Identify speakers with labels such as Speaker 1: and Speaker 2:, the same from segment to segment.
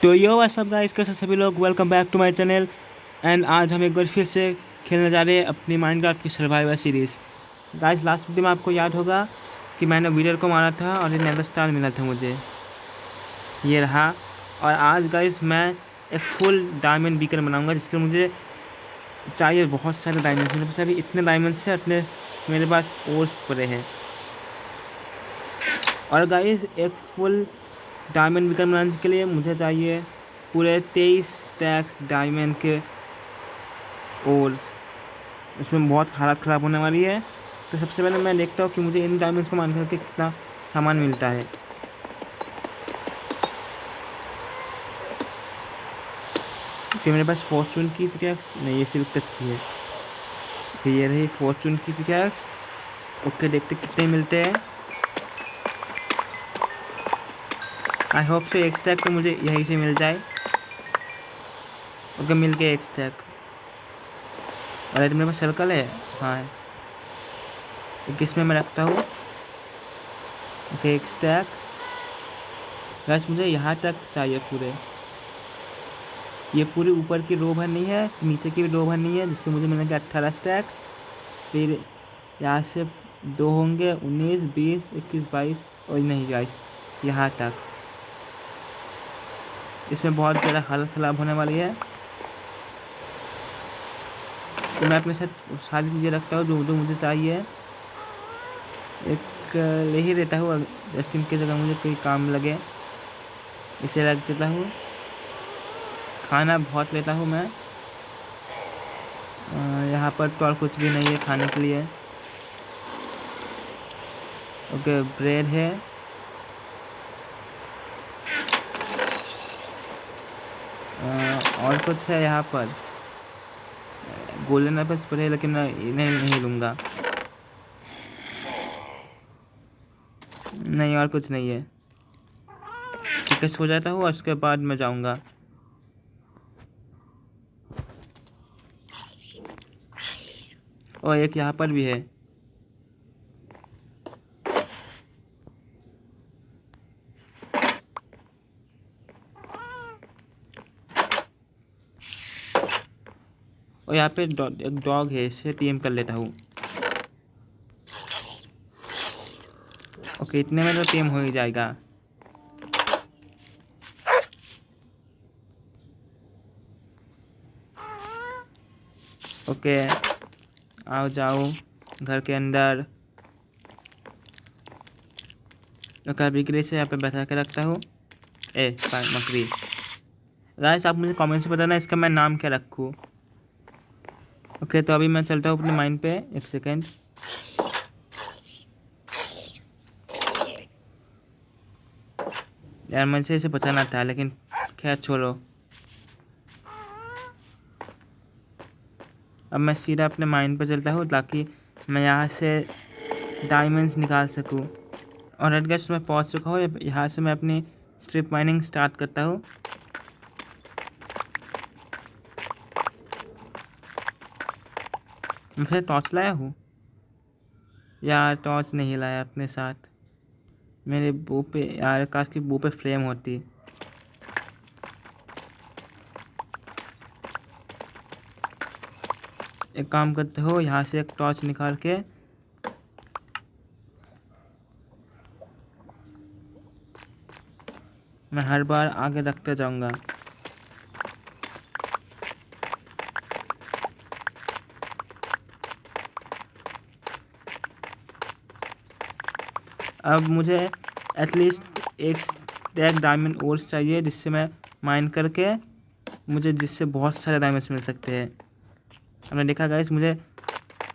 Speaker 1: तो yo what's up guys, कैसे सभी लोग, welcome back to my channel. And आज हम एक बार फिर से खेलने जा रहे हैं अपनी माइनक्राफ्ट की survival series. Guys, last video में आपको याद होगा कि मैंने वीडियो को मारा था और ये नेवर स्टार मिला था मुझे, ये रहा। और आज गाइस मैं एक फुल डायमंड बीकर बनाऊंगा, जिसके मुझे चाहिए बहुत सारे डायमंड्स। मेरे पास अभी इतने डायमंड्स हैं, इतने मेरे पास ओर्स पड़े हैं। और गाइस, एक फुल डायमंड बीकर बनाने के लिए मुझे चाहिए पूरे 23 स्टैक्स डायमंड के ओर्स। इसमें बहुत हालत ख़राब होने वाली है। तो सबसे पहले मैं देखता हूँ कि मुझे इन डायमंड्स को मान करके कितना सामान मिलता है। कि मेरे पास फॉर्चून की पिकैक्स नहीं, ये सिर्फ टच की है। तो ये रही फॉर्चून की पिकैक्स। ओके, देखते कितने मिलते हैं। आई होप से एक स्टैक तो मुझे यहीं से मिल जाए। ओके, मिल गया एक स्टैक। और मेरे पास सर्कल है, हाँ है। तो किसमें मैं रखता हूँ। ओके, एक स्टैक। बस मुझे यहाँ तक चाहिए पूरे। ये पूरी ऊपर की रो भरनी है, नीचे की भी रो भरनी है, जिससे मुझे मिलेंगे 18 स्टैक। फिर यहाँ से 2 होंगे, 19, 20, 21, 22 और नहीं गाइस, यहाँ तक। इसमें बहुत ज़्यादा हालत ख़राब होने वाली है। तो मैं अपने साथ सारी चीज़ें रखता हूँ जो जो मुझे चाहिए। एक ले ही लेता हूँ, जस्ट इन केस अगर मुझे कोई काम लगे इसे रख देता हूँ। खाना बहुत लेता हूँ मैं। यहाँ पर तो और कुछ भी नहीं है खाने के लिए। ओके, ब्रेड है। और कुछ है यहाँ पर। गोल्डन एप्पल्स पड़े, लेकिन मैं इन्हें नहीं लूँगा। नहीं, और कुछ नहीं है। ठीक है, सो जाता हूँ और उसके बाद मैं जाऊँगा। और एक यहाँ पर भी है। और यहाँ पे एक डॉग है, इसे टीम कर लेता हूँ। ओके, इतने में तो टीम हो ही जाएगा। ओके, आओ जाओ घर के अंदर। ओके, अभी के लिए से यहाँ पे बैठा के रखता हूँ। मकड़ी। गाइस, आप मुझे कमेंट से बताना इसका मैं नाम क्या रखूँ। ओके, तो अभी मैं चलता हूँ अपने माइंड पे। एक सेकेंड। यार, मुझे इसे बचाना था, लेकिन खैर छोड़ो। अब मैं सीधा अपने माइंड पे चलता हूँ, ताकि मैं यहाँ से डायमंड्स निकाल सकूँ। और रेड गैस मैं पहुँच चुका हूँ। यहाँ से मैं अपनी स्ट्रिप माइनिंग स्टार्ट करता हूँ। मैं फिर टॉर्च लाया हूँ। यार, टॉर्च नहीं लाया अपने साथ। मेरे बो पे यार, काश की बो पे फ्लेम होती। एक काम करते हो, यहाँ से एक टॉर्च निकाल के मैं हर बार आगे रखते जाऊँगा। अब मुझे एटलीस्ट एक स्टैक डायमंड ओर्स चाहिए, जिससे मैं माइन करके मुझे जिससे बहुत सारे डायमंड्स मिल सकते हैं। हमने देखा गाइस, मुझे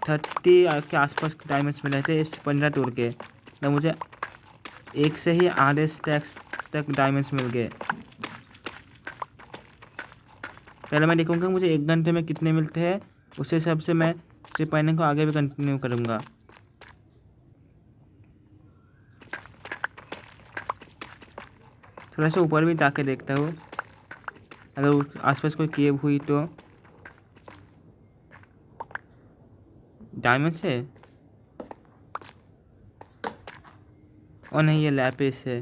Speaker 1: 30 के आसपास डायमंड्स मिले थे इस 15 टूर के। तो मुझे एक से ही आधे स्टैक्स तक डायमंड्स मिल गए। पहले मैं देखूँगा मुझे 1 घंटे में कितने मिलते हैं, उस हिसाब से मैं स्ट्रिप माइनिंग को आगे भी कंटिन्यू करूँगा। थोड़ा सा ऊपर भी जाके देखता हूँ, अगर आसपास कोई केव हुई तो। डायमंड से, और नहीं, ये लैपिस है।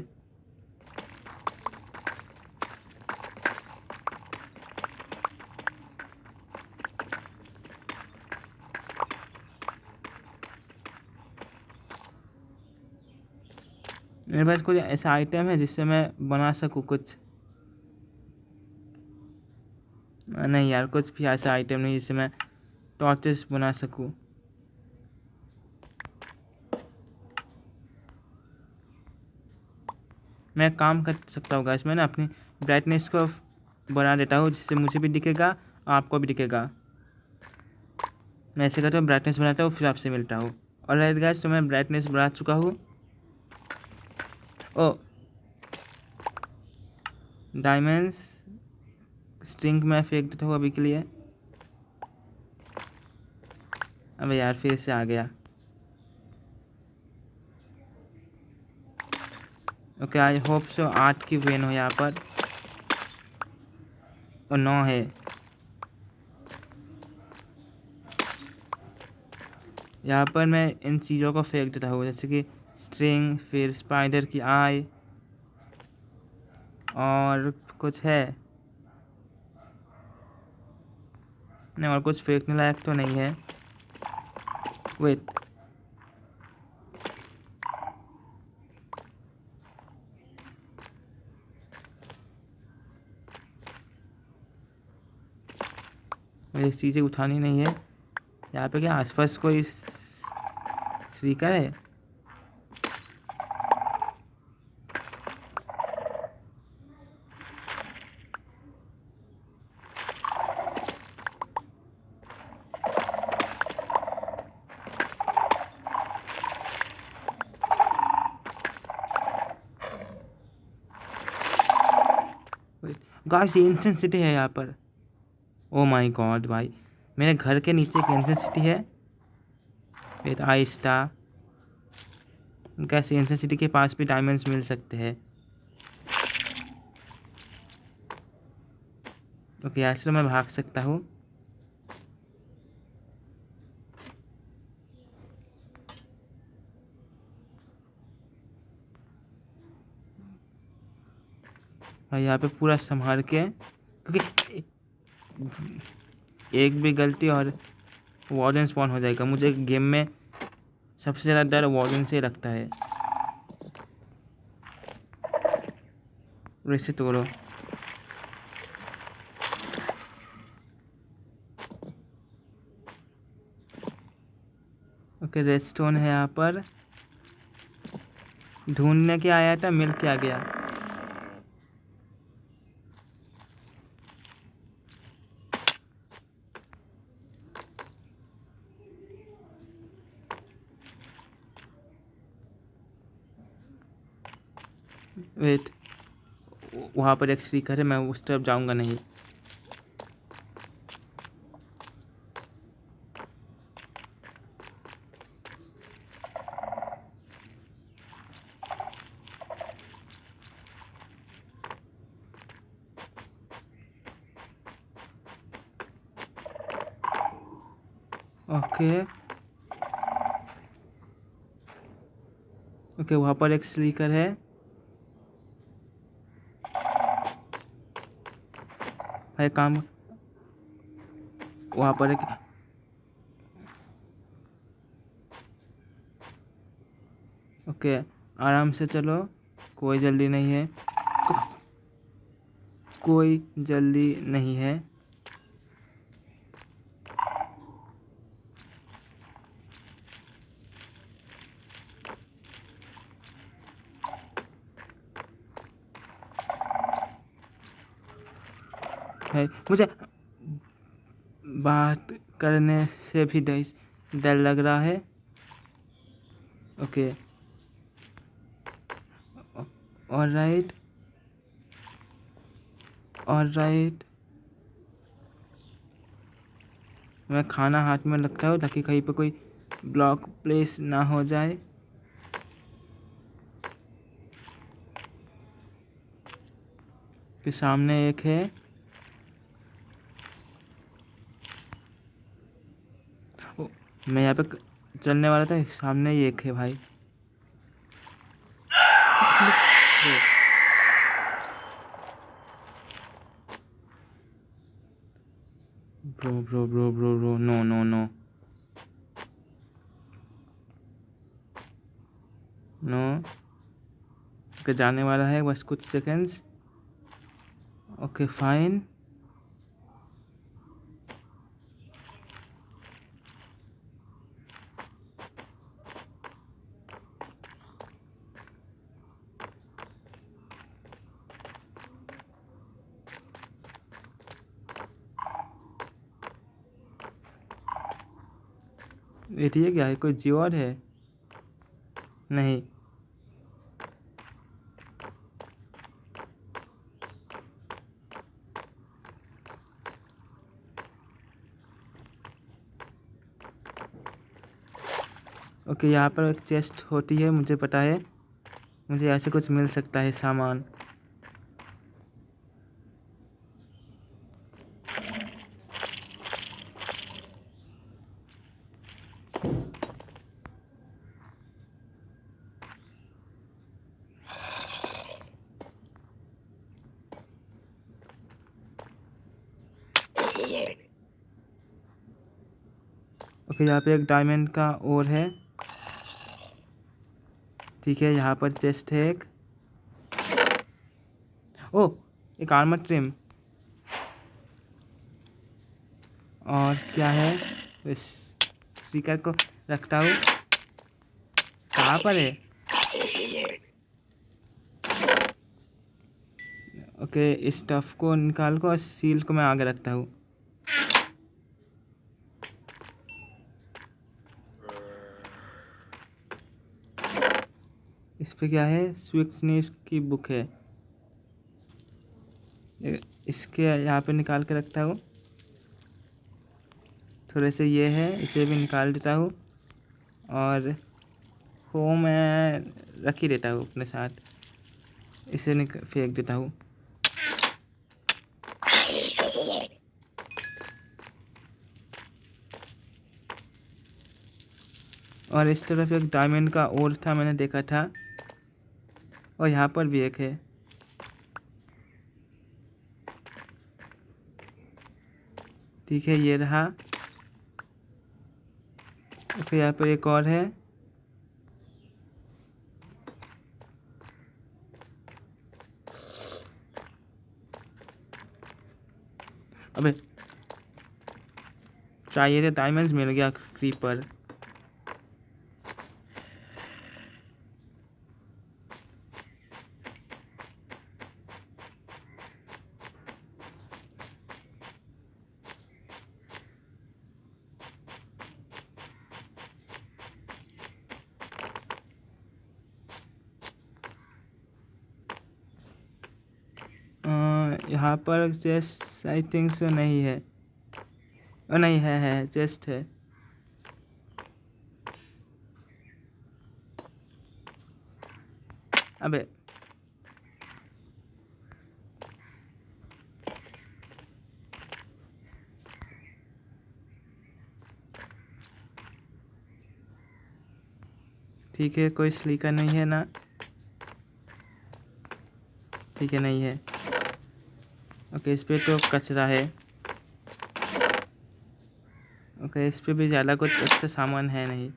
Speaker 1: मेरे पास कोई ऐसा आइटम है जिससे मैं बना सकूँ कुछ? नहीं यार, कुछ भी ऐसा आइटम नहीं जिससे मैं टॉर्चेस बना सकूँ। मैं काम कर सकता हूँ गाइस, मैं ना अपनी ब्राइटनेस को बढ़ा देता हूँ जिससे मुझे भी दिखेगा, आपको भी दिखेगा। मैं ऐसे करता हूँ, ब्राइटनेस बढ़ाता हूँ, फिर आपसे मिलता हूँ। और राइट गाइस, तो मैं ब्राइटनेस बढ़ा चुका हूँ। ओ डायमंड्स स्ट्रिंग में फेंक देता हूँ अभी के लिए। अबे यार, फिर से आ गया। ओके, आई होप सो 8 की वेन हो यहाँ पर, और 9 है। यहाँ पर मैं इन चीज़ों को फेंक देता हूँ, जैसे कि स्ट्रिंग, फिर स्पाइडर की आई, और कुछ है नहीं, और कुछ फेंकने लायक तो नहीं है। वेट, मुझे चीज़ें उठानी नहीं है। यहाँ पे क्या आसपास कोई स्पीकर है? गाइस, ये एंशिएंट सिटी है यहाँ पर। ओ माय गॉड भाई, मेरे घर के नीचे एक एंशिएंट सिटी है विद आई स्टार। कैसे एंशिएंट सिटी के पास भी डायमंड्स मिल सकते हैं? ओके, यहाँ से तो मैं भाग सकता हूँ। और यहाँ पे पूरा संभाल के, क्योंकि एक भी गलती और वार्डन स्पॉन हो जाएगा। मुझे गेम में सबसे ज़्यादा डर वार्डन से लगता है। वैसे तोड़ो। ओके, रेडस्टोन है यहाँ पर। ढूंढने के आया था, मिल के आ गया। वेट, वहाँ पर एक स्पीकर है, मैं उस तरफ जाऊँगा नहीं। ओके ओके, वहाँ पर एक स्पीकर है। है काम, वहाँ पर एक। ओके, आराम से चलो, कोई जल्दी नहीं है, कोई जल्दी नहीं है। मुझे बात करने से भी डर लग रहा है। ओके, ऑलराइट ऑलराइट, मैं खाना हाथ में रखता हूँ ताकि कहीं पर कोई ब्लॉक प्लेस ना हो जाए। के सामने एक है। मैं यहाँ पे चलने वाला था, सामने ही एक है भाई। Bro bro bro bro bro, no no no no. Okay जाने वाला है बस कुछ सेकंड्स। Okay fine. ये क्या है, कोई जीव और है? नहीं। ओके यहाँ पर एक चेस्ट होती है, मुझे पता है, मुझे ऐसे कुछ मिल सकता है सामान। ओके यहाँ पे एक डायमंड का और है। ठीक है यहाँ पर चेस्ट है एक। ओह एक आर्मर ट्रिम। और क्या है, इस स्पीकर को रखता हूँ। कहाँ पर है? ओके इस स्टफ को निकाल को और सील को मैं आगे रखता हूँ। इस पे क्या है, स्विक्सनीस की बुक है। इसके यहाँ पे निकाल के रखता हूँ। थोड़े से ये है, इसे भी निकाल देता हूँ और वो मैं रख ही देता हूँ अपने साथ। इसे फेंक देता हूँ। और इस तरफ एक डायमंड का और था, मैंने देखा था। और यहाँ पर भी एक है। ठीक है ये रहा। ओके यहाँ पर एक और है। अबे चाहिए थे डायमंड्स, मिल गया क्रीपर। यहाँ पर चेस्ट आई थिंक सो नहीं है। नहीं है चेस्ट है। अबे ठीक है कोई स्लीकर नहीं है ना? ठीक है नहीं है। ओके इस पे तो कचरा है। ओके इस पे भी ज़्यादा कुछ अच्छा सामान है नहीं।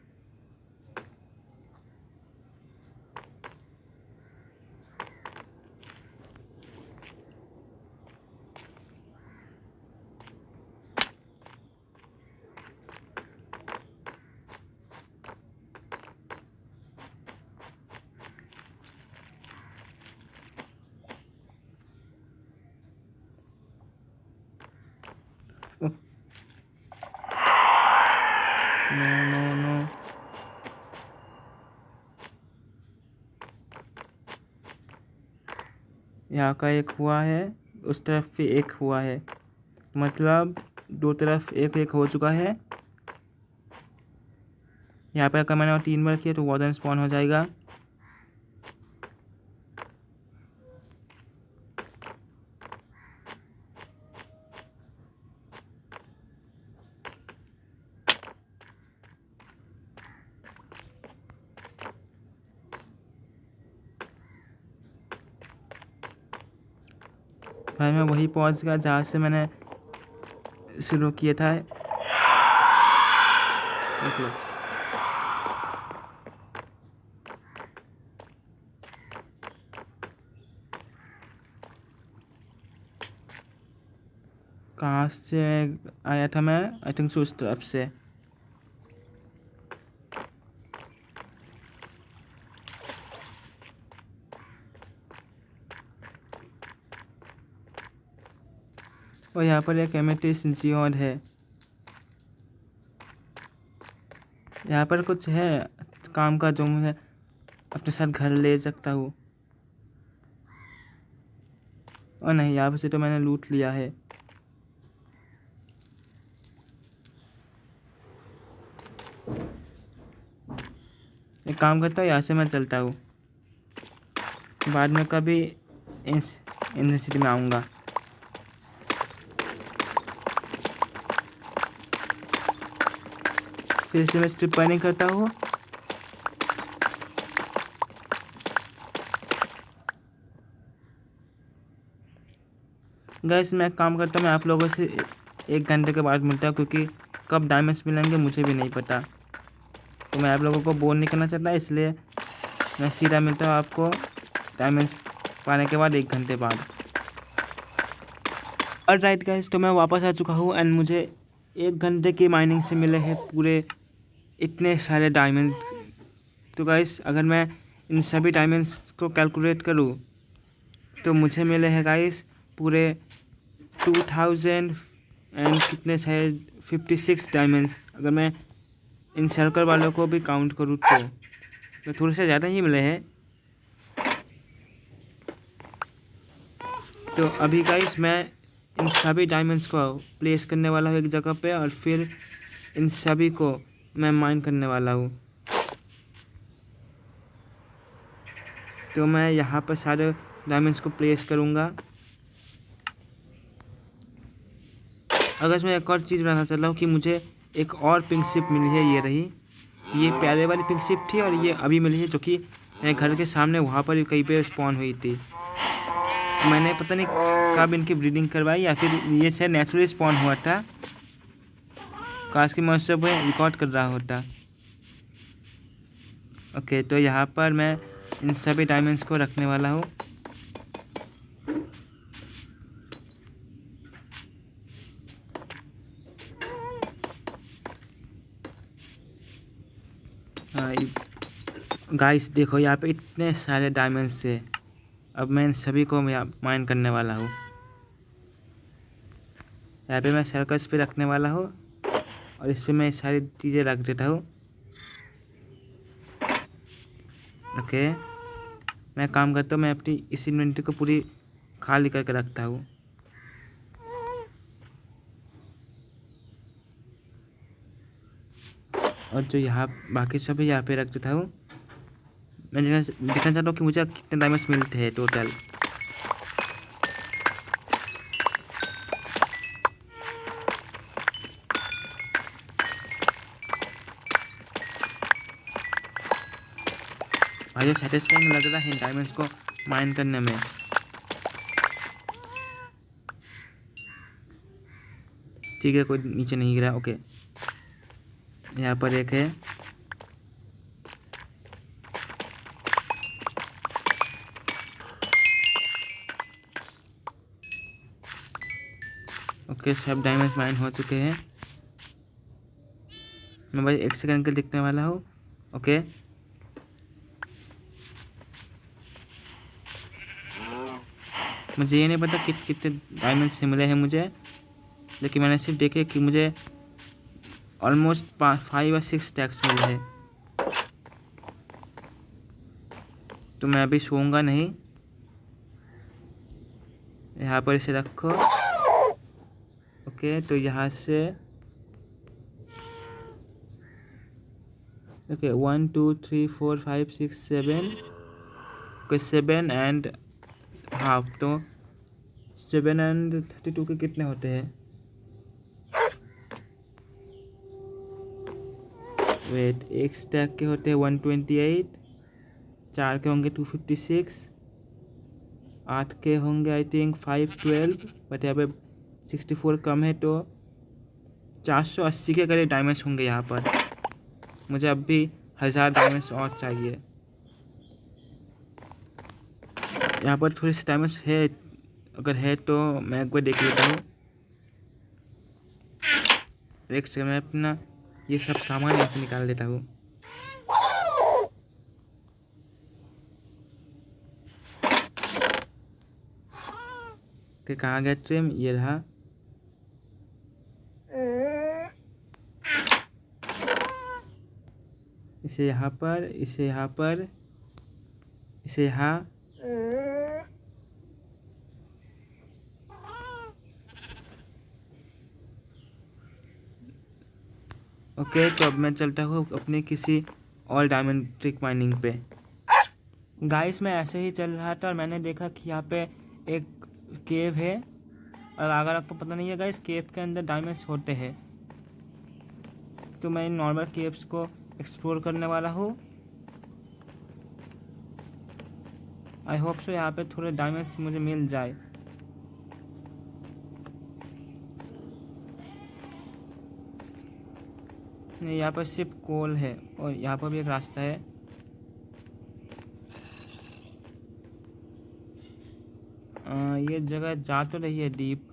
Speaker 1: No no no. यहाँ का एक हुआ है, उस तरफ भी एक हुआ है, मतलब दो तरफ एक एक हो चुका है। यहाँ पर अगर मैंने और 3 बार किया तो वार्डन स्पॉन हो जाएगा। भाई मैं वही पहुँच गया जहाँ से मैंने शुरू किया था। देख लो। कहाँ से आया था मैं? आई थिंक सो उस तरफ से। और यहाँ पर एक एमेथिस्ट और है। यहाँ पर कुछ है काम का जो मैं अपने साथ घर ले सकता हूँ। और नहीं, यहाँ से तो मैंने लूट लिया है। एक काम करता हूँ, यहाँ से मैं चलता हूँ, बाद में कभी इन सिटी में आऊँगा। फिर से मैं स्ट्रिप पानी करता हूँ। गाइस मैं काम करता हूँ, मैं आप लोगों से 1 घंटे के बाद मिलता हूँ, क्योंकि कब डायमंड्स मिलेंगे मुझे भी नहीं पता। तो मैं आप लोगों को बोर नहीं करना चाहता, इसलिए मैं सीधा मिलता हूँ आपको डायमंड्स पाने के बाद 1 घंटे बाद। और राइट गाइस, तो मैं वापस आ चुका हूँ एंड मुझे 1 घंटे की माइनिंग से मिले हैं पूरे इतने सारे डायमंड्स। तो गाइस अगर मैं इन सभी डायमंड्स को कैलकुलेट करूँ तो मुझे मिले हैं गाइस पूरे 2000 एंड कितने सारे 56 डायमंड्स। अगर मैं इन सर्कल वालों को भी काउंट करूँ तो थोड़े से ज़्यादा ही मिले हैं। तो अभी गाइस मैं इन सभी डायमंड्स को प्लेस करने वाला हूँ एक जगह पे, और फिर इन सभी को मैं माइन करने वाला हूँ। तो मैं यहाँ पर सारे डायमंड्स को प्लेस करूँगा। अगर मैं एक और चीज़ बताना चाह रहा हूँ कि मुझे एक और पिंक शिप मिली है, ये रही। ये प्यारे वाली पिंक शिप थी और ये अभी मिली है, जो कि मेरे घर के सामने वहाँ पर कहीं पे स्पॉन हुई थी। मैंने पता नहीं कब इनकी ब्रीडिंग करवाई, या फिर ये शायद नेचुरली स्पॉन हुआ था। काश की मैं उससे रिकॉर्ड कर रहा होता। ओके, तो यहाँ पर मैं इन सभी डायमंड्स को रखने वाला हूँ। गाइस देखो, यहाँ पे इतने सारे डायमंड्स है। अब मैं इन सभी को माइन करने वाला हूँ। यहाँ पे मैं सर्कस पे रखने वाला हूँ और इस पर मैं सारी चीज़ें रख देता हूँ। ओके, मैं काम करता हूँ, मैं अपनी इस इन्वेंटरी को पूरी खाली करके रखता हूँ। और जो यहाँ बाकी सब है यहाँ पे रख देता हूँ। मैं देखना चाहता हूँ कि मुझे कितने डायमंड्स मिलते हैं टोटल। भाई सेटिस्फाइंग लग रहा है डायमंड्स को माइन करने में। ठीक है, कोई नीचे नहीं गिरा। ओके, यहाँ पर एक है। ओके, सब डायमंड्स माइन हो चुके हैं। मैं भाई 1 सेकंड के दिखने वाला हूँ। ओके, मुझे ये नहीं पता कितने डायमंड्स मिले हैं मुझे, लेकिन मैंने सिर्फ देखे कि मुझे ऑलमोस्ट 5 या 6 टैक्स मिले हैं। तो मैं अभी सोऊंगा नहीं, यहाँ पर इसे रखो। ओके, तो यहाँ से ओके 1 2 3 4 5 6 7, ओके 7 एंड हाफ। तो 7 एंड 32 के कितने होते हैं? वेट, एक स्टैक के होते हैं 128, 4 के होंगे 256, 8 के होंगे आई थिंक 512, बट यहाँ पे 64 कम है, तो 480 के करीब डायमंड्स होंगे यहाँ पर। मुझे अब भी 1000 डायमंड्स और चाहिए। यहाँ पर थोड़ी सी डायमंड्स है, अगर है तो मैं एक बार देख लेता हूँ। एक सेकंड मैं अपना ये सब सामान यहाँ से निकाल देता हूँ। कि कहाँ गया ट्रेन, ये रहा। इसे यहाँ पर, इसे यहाँ पर, इसे यहाँ। ओके, तो अब मैं चलता हूँ अपने किसी और डायमंड ट्रिक माइनिंग पे। गाइस मैं ऐसे ही चल रहा था और मैंने देखा कि यहाँ पे एक केव है, और अगर आपको पता नहीं है गाइस, केव के अंदर डायमंड्स होते हैं। तो मैं इन नॉर्मल केव्स को एक्सप्लोर करने वाला हूँ। आई होप सो यहाँ पे थोड़े डायमंड्स मुझे मिल जाए। नहीं, यहाँ पर सिर्फ कोल है, और यहाँ पर भी एक रास्ता है। ये जगह जा तो रही है डीप।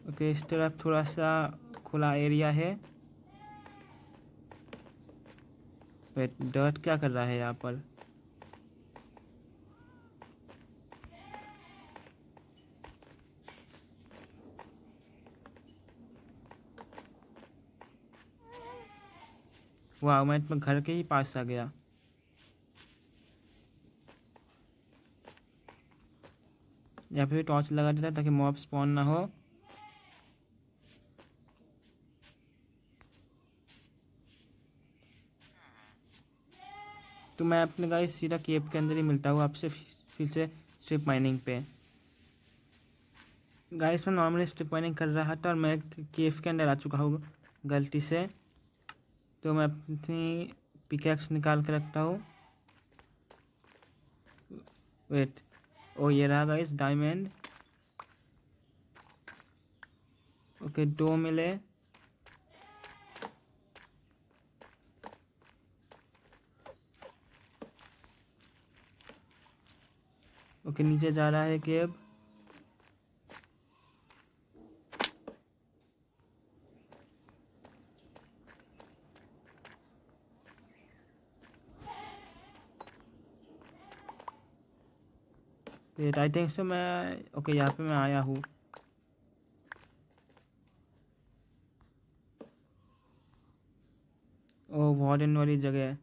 Speaker 1: ओके, इस तरफ थोड़ा सा खुला एरिया है। वेट, डर्ट क्या कर रहा है यहाँ पर? वाह, मैं अपने घर के ही पास आ गया। यहाँ पे भी टॉर्च लगा देता है ताकि मॉब स्पॉन ना हो। तो मैं अपने गाइस सीधा केव के अंदर ही मिलता हूँ आपसे फिर से स्ट्रिप माइनिंग पे। गाइस मैं नॉर्मली स्ट्रिप माइनिंग कर रहा था और मैं केव के अंदर आ चुका हूँ गलती से। तो मैं अपनी पिकैक्स निकाल के रखता हूँ। वेट, ओ ये रहा गाइस डायमंड। ओके, 2 मिले। ओके, नीचे जा रहा है केव। वेट, आई थिंक से मैं ओके यहाँ पे मैं आया हूँ। ओ, वार्डन वाली जगह है।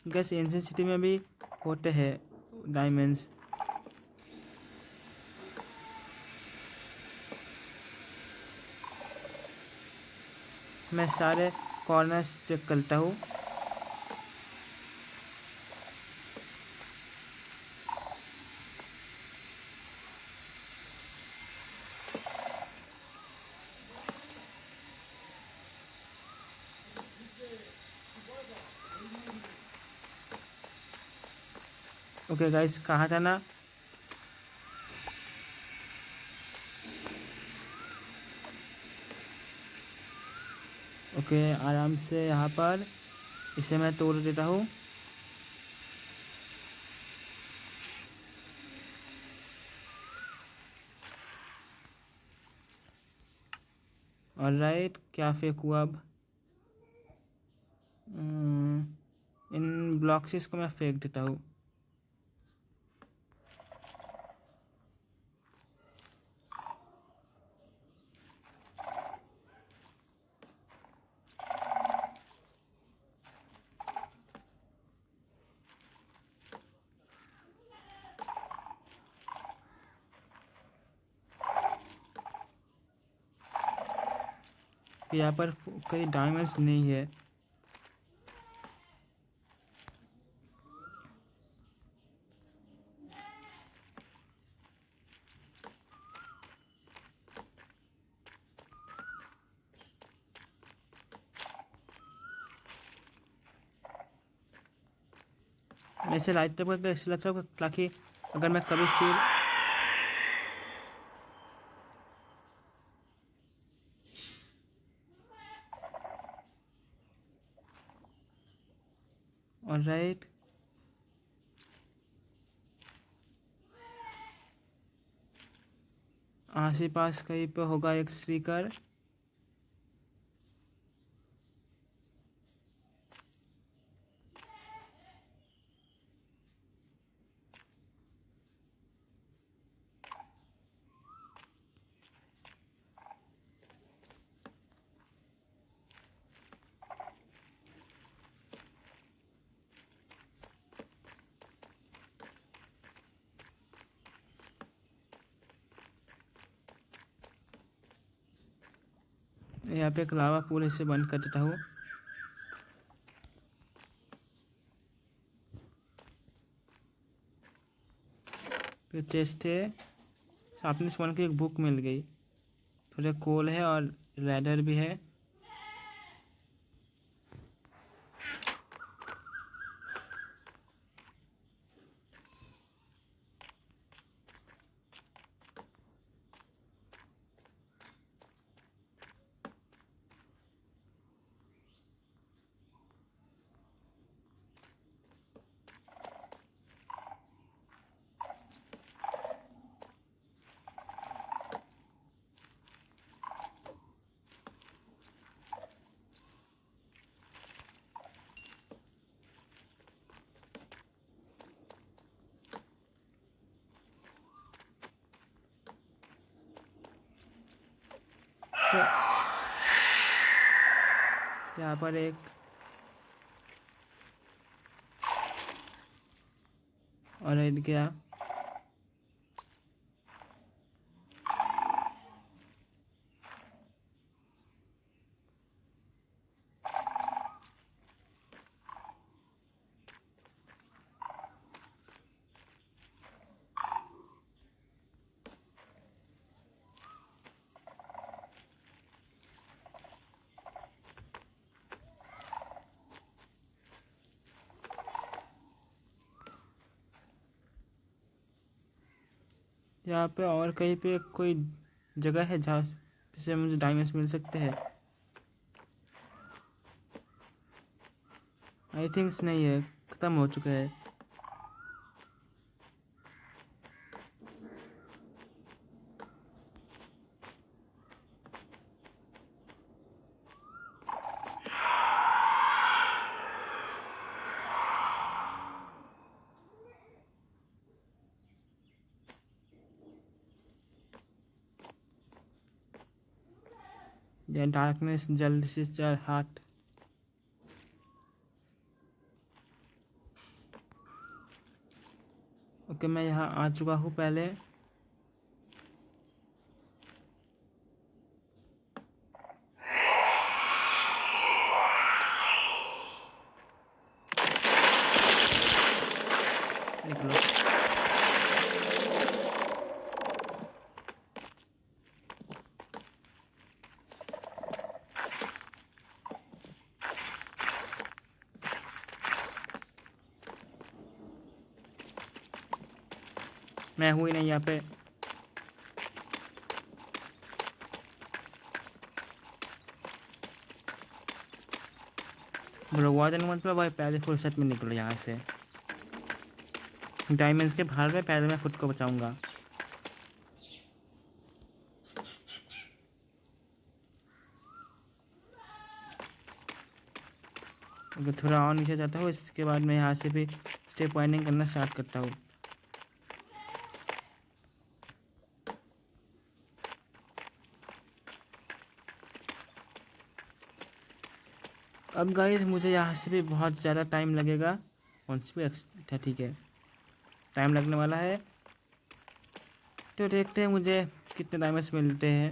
Speaker 1: गैस एंशिएंट सिटी में भी होते हैं डायमंड्स। मैं सारे कॉर्नर्स चेक करता हूँ। ओके गाइस, कहाँ था ना? ओके, आराम से यहाँ पर इसे मैं तोड़ देता हूँ। ऑलराइट, क्या फेंकूँ अब? इन ब्लॉक्स को मैं फेंक देता हूँ। यहाँ पर कोई डायमंड्स नहीं है। मैं इसे लाइट अप करके ऐसे लगता है ताकि अगर मैं कभी फिर ऑलराइट आस पास कहीं पे होगा एक स्पीकर। यहाँ पे एक लावा पूल, इसे बंद कर देता हूँ। फिर चेस्ट है, सामने से की एक बुक मिल गई, थोड़े कोल है और लैडर भी है। तो यहाँ पर एक और एक गया। यहाँ पे और कहीं पे कोई जगह है जहाँ से मुझे डायमंड्स मिल सकते हैं? आई थिंक्स नहीं है, ख़त्म हो चुका है। या डार्कनेस जल्द से जल्द हाथ। ओके, मैं यहाँ आ चुका हूँ पहले। निकलो। मैं हूँ ही नहीं यहाँ पे। भगवा देने मतलब भाई पहले फुल सेट में निकलो यहाँ से। डायमंड्स के भार में पहले मैं खुद को बचाऊंगा। अगर थोड़ा और नीचे जाता हूँ, इसके बाद मैं यहाँ से भी स्टेप वाइंडिंग करना स्टार्ट करता हूँ। अब गाइस मुझे यहाँ से भी बहुत ज़्यादा टाइम लगेगा। कौन सी भी एक्स्ट्रा, ठीक है, टाइम लगने वाला है। तो देखते हैं मुझे कितने डायमंड्स मिलते हैं।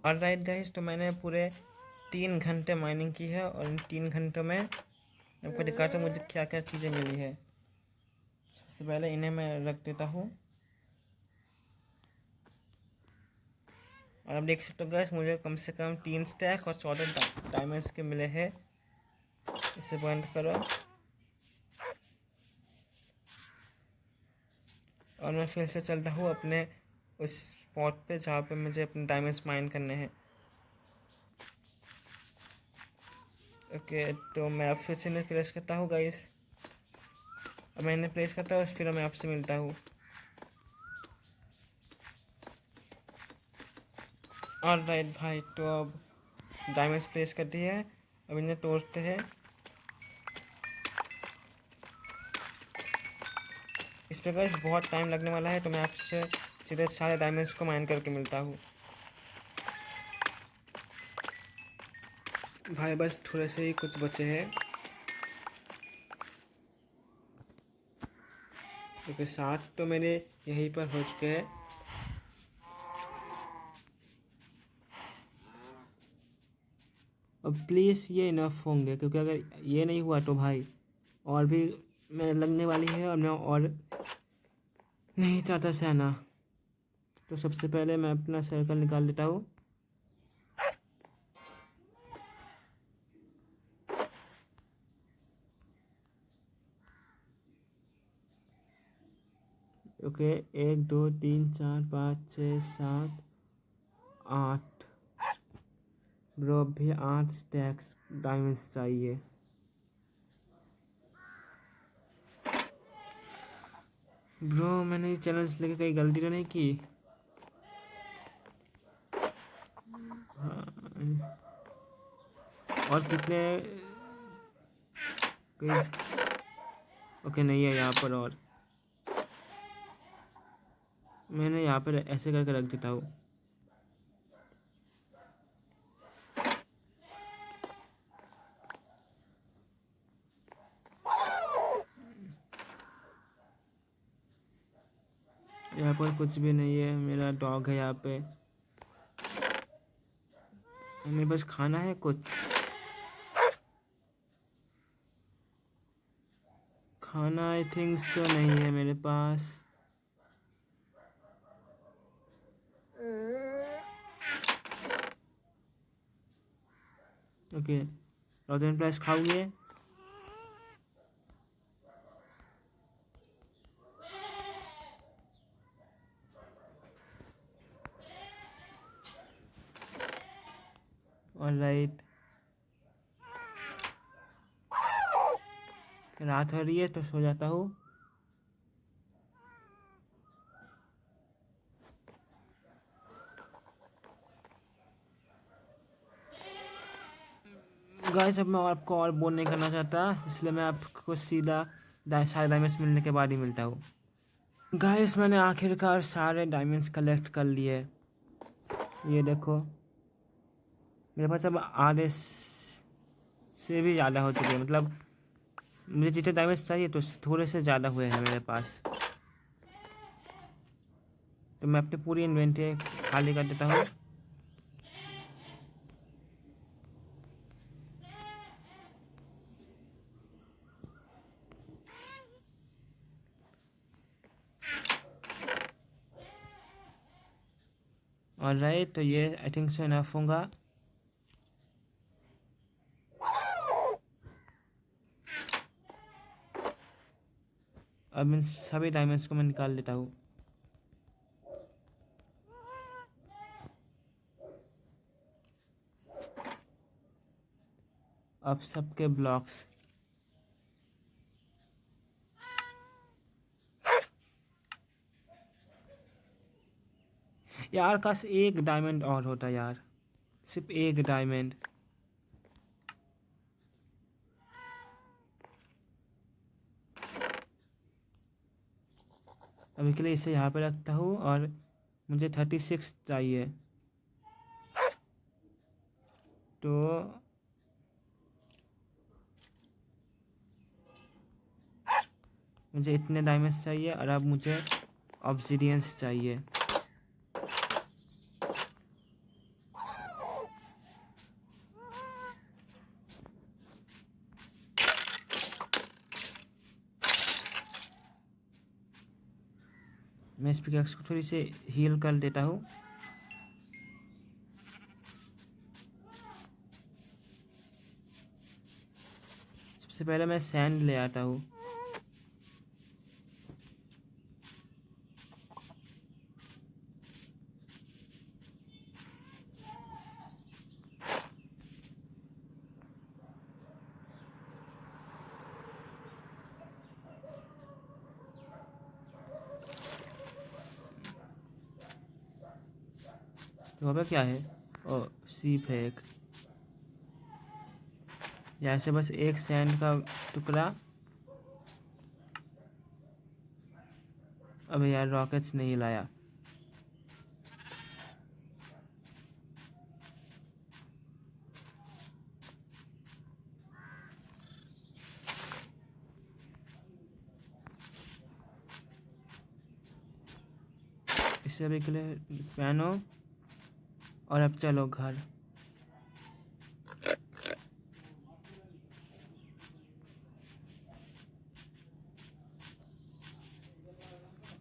Speaker 1: ऑलराइट गाइस, तो मैंने पूरे 3 घंटे माइनिंग की है और इन 3 घंटों में आपको दिखाता हूँ मुझे क्या क्या चीज़ें मिली है। सबसे पहले इन्हें मैं रख देता हूँ। और अब देख सकते हो गाइस, मुझे कम से कम 3 स्टैक और 14 डायमंड्स के मिले हैं। इसे बंद करो और मैं फिर से चलता हूँ अपने उस स्पॉट पे जहाँ पे मुझे अपने डायमंड्स माइन करने हैं। ओके, तो मैं अब फिर से इन्हें प्लेस करता हूँ गाइस। अब मैं इन्हें प्लेस करता हूँ, फिर मैं आपसे मिलता हूँ। ऑलराइट भाई, तो अब डायमंड्स प्लेस कर दिए हैं। अब इन्हें तोड़ते हैं। इस पर गाइस बहुत टाइम लगने वाला है, तो मैं आपसे सीधे सारे डायमंड्स को माइन करके मिलता हूँ। भाई बस थोड़े से ही कुछ बचे हैं। क्योंकि 7 तो मेरे यहीं पर हो चुके हैं। अब प्लीज़ ये इनफ होंगे, क्योंकि अगर ये नहीं हुआ तो भाई और भी मैं लगने वाली है और मैं और नहीं चाहता सहना। तो सबसे पहले मैं अपना सर्कल निकाल लेता हूँ। ओके, 1 2 3 4 5 6 7 8। ब्रो भी 8 स्टैक्स डायमंड्स चाहिए। ब्रो मैंने ये चैलेंज लेके कहीं गलती तो नहीं की? हाँ। और कितने कोई ओके नहीं है यहाँ पर। और मैंने यहाँ पर ऐसे करके रख देता हूँ। यहाँ पर कुछ भी नहीं है। मेरा डॉग है यहाँ पे। हमें बस खाना है कुछ। खाना आई थिंक सो नहीं है मेरे पास। ओके, रोजन प्लस खाओगे? ऑलराइट, रात हो रही है तो सो जाता हूँ। गाइस अब मैं आपको और बोर नहीं करना चाहता, इसलिए मैं आपको सीधा सारे डायमंड्स मिलने के बाद ही मिलता हूँ। गाइस मैंने आखिरकार सारे डायमंड्स कलेक्ट कर लिए। ये देखो, मेरे पास अब आधे से भी ज़्यादा हो चुके हैं। मतलब मुझे जितने डायमंड्स चाहिए तो थोड़े से ज़्यादा हुए हैं मेरे पास। तो मैं अपनी पूरी इन्वेंटरी खाली कर देता हूँ। ऑलराइट, तो ये आई थिंक सो इनफ होगा। अब इन सभी डायमंड्स को मैं निकाल लेता हूँ। अब सबके ब्लॉक्स। यार काश एक डायमंड और होता यार, सिर्फ एक डायमंड। अभी के लिए इसे यहाँ पे रखता हूँ और मुझे 36 चाहिए। तो मुझे इतने डायमंड्स चाहिए और अब मुझे ऑब्सीडियंस चाहिए। मैं इस पिकैक्स को थोड़ी सी हील कर देता हूँ। सबसे पहले मैं सैंड ले आता हूँ। तो वहाँ पे क्या है? ओ, सीप है एक। यहाँ से बस एक सैंड का टुकड़ा। अबे यार, रॉकेट्स नहीं लाया। इससे अभी के लिए पहनो और अब चलो घर।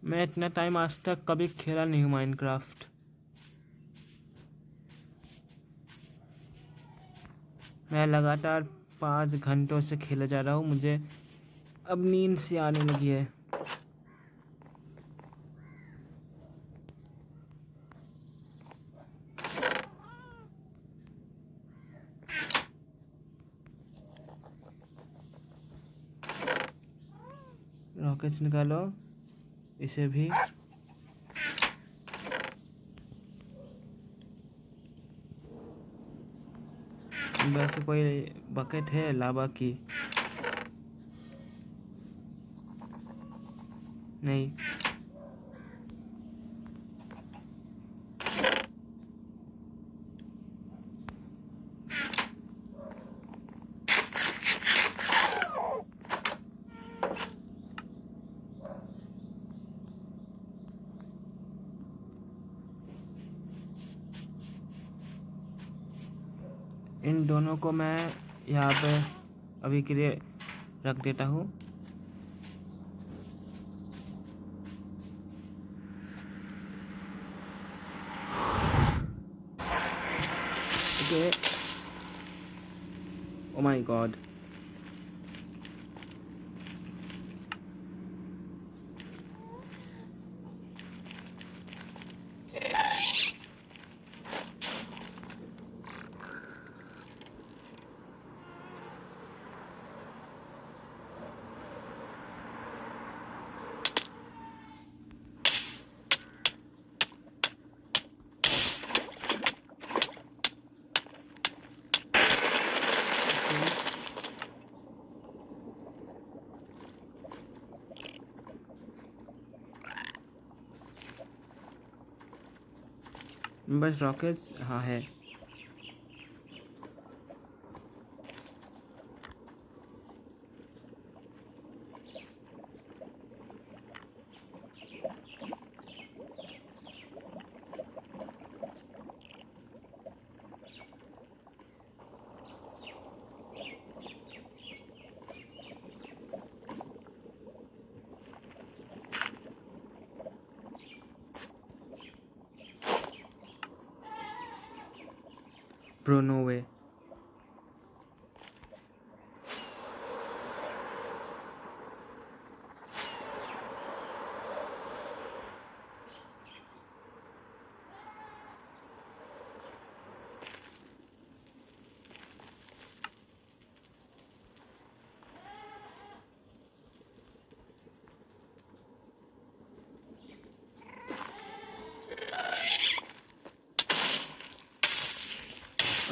Speaker 1: मैं इतना टाइम आज तक कभी खेला नहीं हूँ माइनक्राफ्ट। मैं लगातार 5 घंटों से खेला जा रहा हूँ। मुझे अब नींद सी आने लगी है। रॉकेट्स निकालो, इसे भी। वैसे कोई बकेट है लावा की? नहीं। इन दोनों को मैं यहाँ पे अभी के लिए रख देता हूँ। ओके। Oh my God. बस रॉकेट्स, हाँ है। ब्रो नो वे।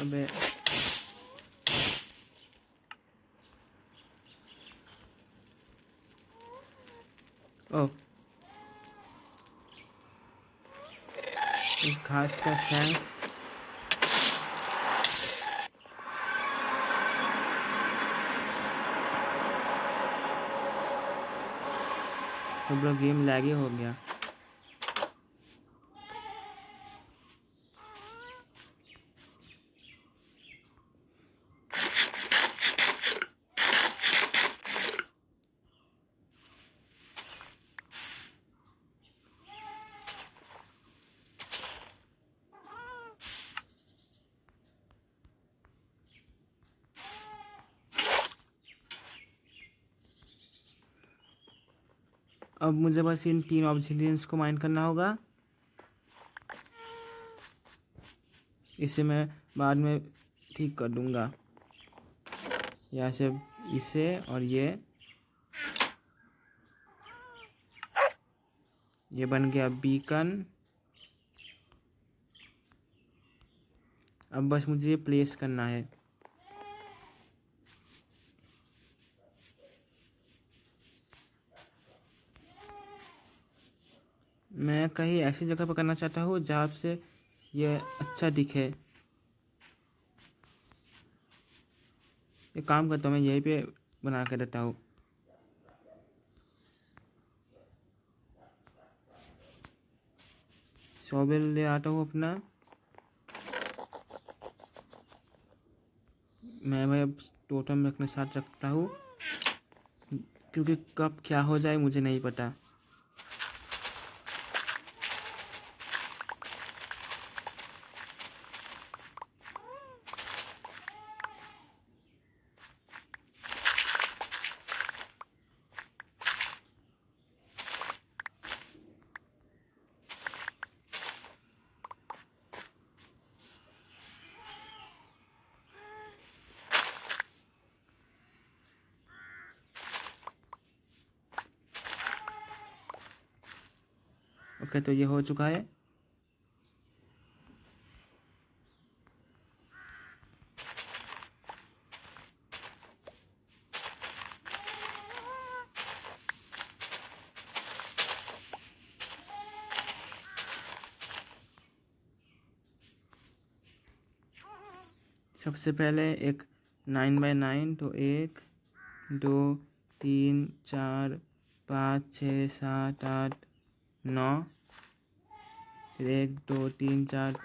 Speaker 1: अबे ओ, इस घास का थैंक्स। तो ब्रो गेम लैग ही हो गया। अब मुझे बस इन 3 ऑब्सिडियंस को माइन करना होगा। इसे मैं बाद में ठीक कर दूंगा। यहाँ से इसे और ये बन गया बीकन। अब बस मुझे ये प्लेस करना है। मैं कहीं ऐसी जगह पर करना चाहता हूँ जहाँ से ये अच्छा दिखे। एक काम करता हूँ, मैं यहीं पे बना के देता हूँ। शॉवेल ले आता हूँ अपना। मैं भाई अब टोटम अपने साथ रखता हूँ, क्योंकि कब क्या हो जाए मुझे नहीं पता। ओके, तो ये हो चुका है। सबसे पहले एक 9x9, तो 1 2 3 4 5 6 7 8 9, फिर 1 2 3 4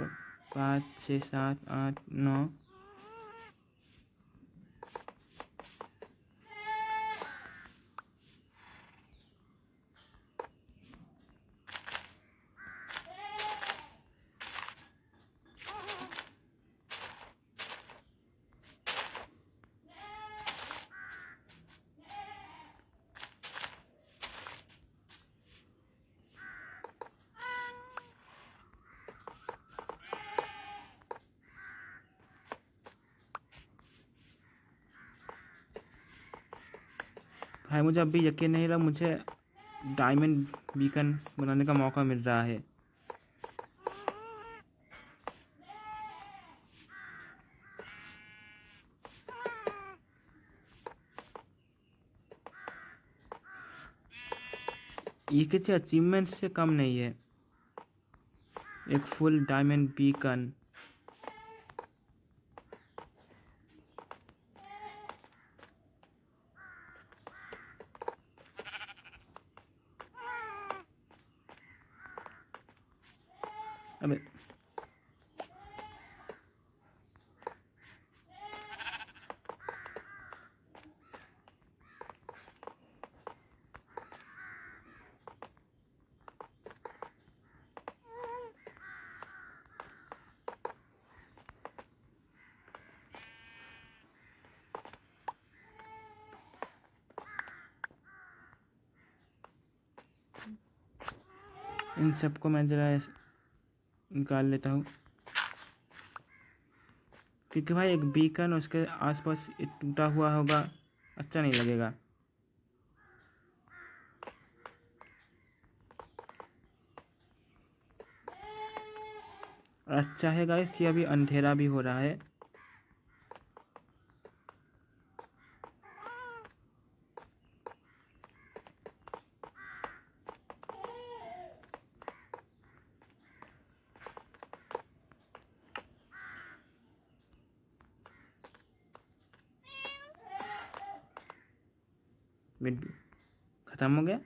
Speaker 1: 5 6 7 8 9। भाई मुझे अभी यकीन नहीं रहा, मुझे डायमंड बीकन बनाने का मौका मिल रहा है। ये किसी अचीवमेंट से कम नहीं है, एक फुल डायमंड बीकन। अबे इन सबको मैं ज़रा निकाल लेता हूँ, क्योंकि भाई एक बीकन उसके आसपास टूटा हुआ होगा, अच्छा नहीं लगेगा। और अच्छा है गाइस कि अभी अंधेरा भी हो रहा है। मिड खत्म हो गया।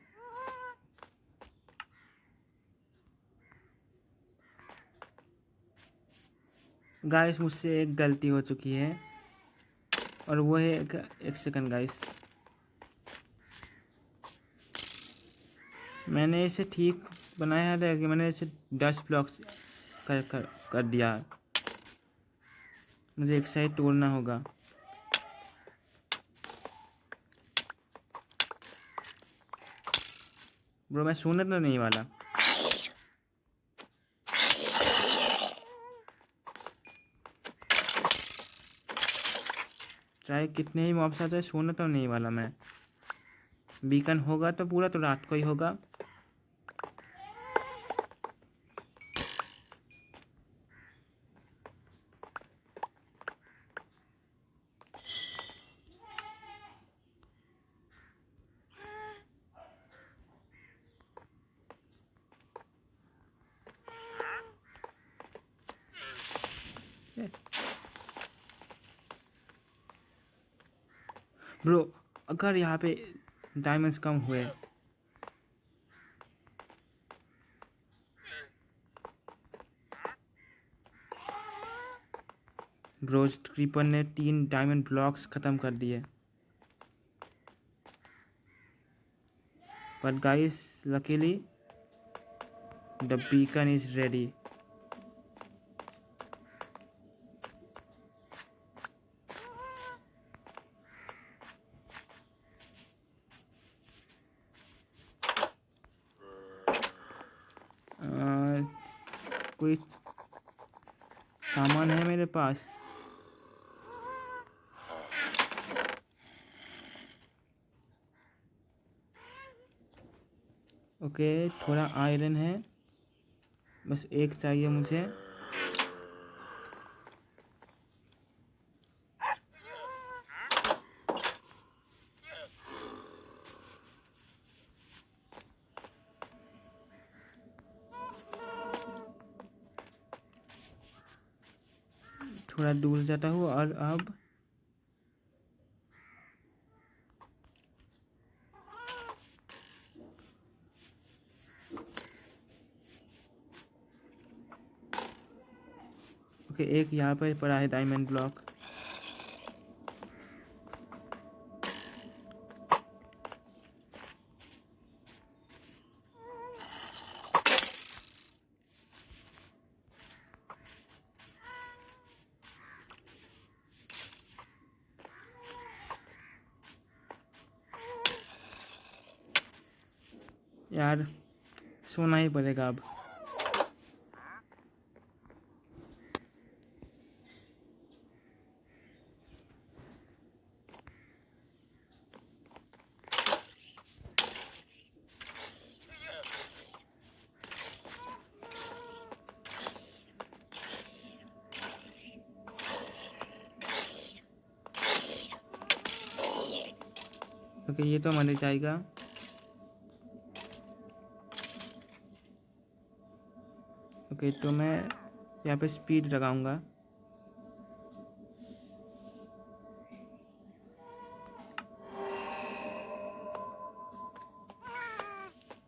Speaker 1: गाइस मुझसे एक गलती हो चुकी है, और वो है एक सेकंड गाइस, मैंने इसे ठीक बनाया है कि मैंने इसे 10 ब्लॉक्स कर दिया। मुझे एक साइड तोड़ना होगा। ब्रो मैं सोने तो नहीं वाला। चाहे कितने ही मॉब्स आ जाए सोने तो नहीं वाला मैं। बीकन होगा तो पूरा तो रात को ही होगा। ब्रो अगर यहाँ पे डायमंड्स कम हुए ब्रोज क्रीपर ने 3 डायमंड ब्लॉक्स ख़त्म कर दिए। But guys luckily the beacon is ready. कोई सामान है मेरे पास? ओके थोड़ा आयरन है, बस एक चाहिए मुझे। थोड़ा दूर जाता हूँ और अब ओके एक यहाँ पर पड़ा है डायमंड ब्लॉक। यार सोना ही पड़ेगा अब। ओके ये तो मर जाएगा। ओके तो मैं यहाँ पे स्पीड लगाऊंगा।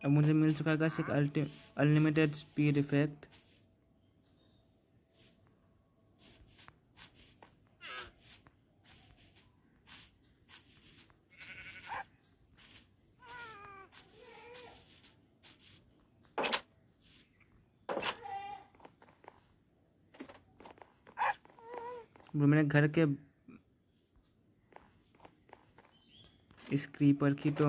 Speaker 1: अब मुझे मिल चुका है गाइस एक अनलिमिटेड स्पीड इफेक्ट। मैंने घर के इस क्रीपर की तो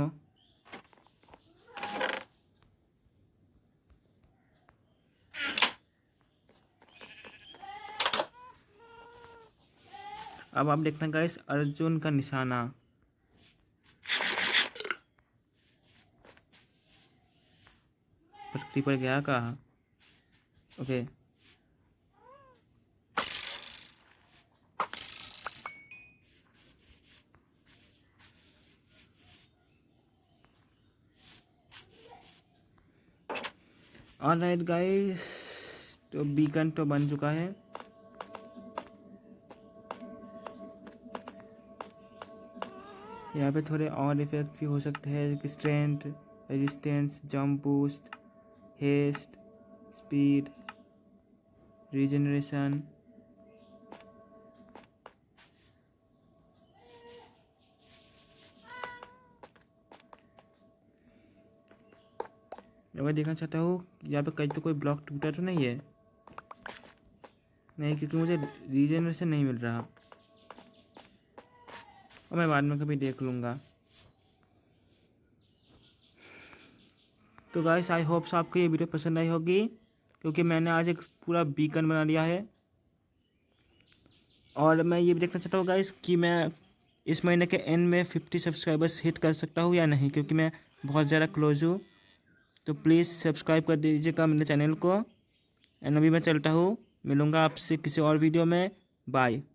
Speaker 1: अब आप देखना गाइस अर्जुन का निशाना। पर क्रीपर गया कहाँ? ओके ऑलराइट गाइस तो बीकन तो बन चुका है। यहाँ पे थोड़े और इफेक्ट भी हो सकते हैं, strength, resistance, jump boost, haste, speed, regeneration. मैं देखना चाहता हूँ यहाँ पे कहीं तो कोई ब्लॉक टूटा तो नहीं है। नहीं क्योंकि मुझे रीजनरेशन नहीं मिल रहा, और मैं बाद में कभी देख लूँगा। तो गाइस आई होप्स आपको ये वीडियो पसंद आई होगी, क्योंकि मैंने आज एक पूरा बीकन बना लिया है। और मैं ये भी देखना चाहता हूँ गाइस कि मैं इस महीने के एंड में 50 सब्सक्राइबर्स हिट कर सकता हूँ या नहीं, क्योंकि मैं बहुत ज़्यादा क्लोज हूँ। तो प्लीज़ सब्सक्राइब कर दीजिएगा मेरे चैनल को। एंड अभी मैं चलता हूँ, मिलूँगा आपसे किसी और वीडियो में। बाय।